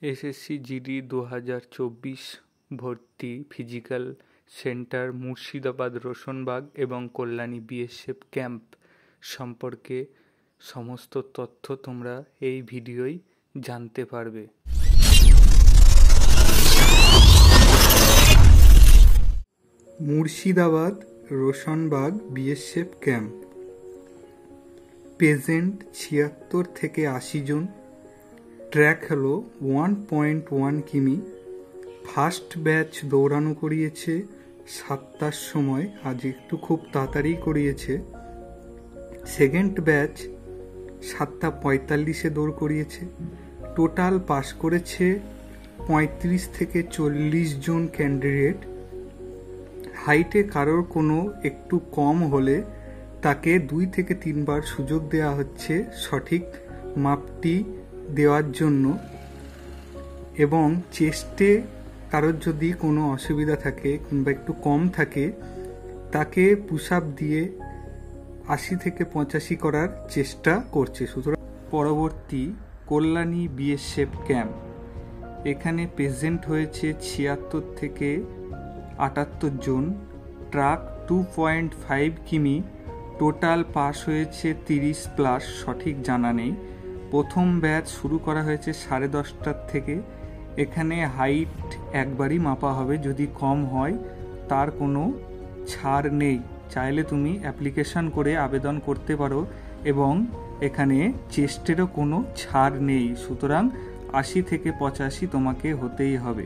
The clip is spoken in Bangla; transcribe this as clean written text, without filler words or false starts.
এসএসসি জিডি 2024 ভর্তি ফিজিক্যাল সেন্টার মুর্শিদাবাদ রোশনবাগ এবং কল্যাণী বিএসএফ ক্যাম্প সম্পর্কে সমস্ত তথ্য তোমরা এই ভিডিওয় জানতে পারবে। Murshidabad Roshanbagh BSF camp present 76 থেকে 80 জন। ট্র্যাক হলো 1.1 কিমি। ফার্স্ট ব্যাচ দৌড়ানো করিয়েছে 7টার সময়, আজ একটু খুব তাড়াতাড়ি করিয়েছে। সেকেন্ড ব্যাচ 7:45 দৌড় করিয়েছে। টোটাল পাস করেছে 35 থেকে 40 জন ক্যান্ডিডেট। হাইটে কারোর কোনো একটু কম হলে তাকে 2 থেকে 3 বার সুযোগ দেওয়া হচ্ছে সঠিক মাপটি দেওয়ার জন্য, এবং চেস্টে কারোর যদি কোনো অসুবিধা থাকে কিংবা একটু কম থাকে তাকে পুশ আপ দিয়ে 80 থেকে 85 করার চেষ্টা করছে। সুতরাং পরবর্তী কল্যাণী বিএসএফ ক্যাম্প, এখানে প্রেজেন্ট হয়েছে 76 থেকে 78 জন। ট্রাক 2.5 কিমি। টোটাল পাস হয়েছে 30+, সঠিক জানা নেই। প্রথম ব্যাচ শুরু করা হয়েছে 10:30 থেকে। এখানে হাইট একবারই মাপা হবে, যদি কম হয় তার কোনো ছাড় নেই। চাইলে তুমি অ্যাপ্লিকেশন করে আবেদন করতে পারো, এবং এখানে চেস্টেরও কোনো ছাড় নেই। সুতরাং 80 থেকে 85 তোমাকে হতেই হবে।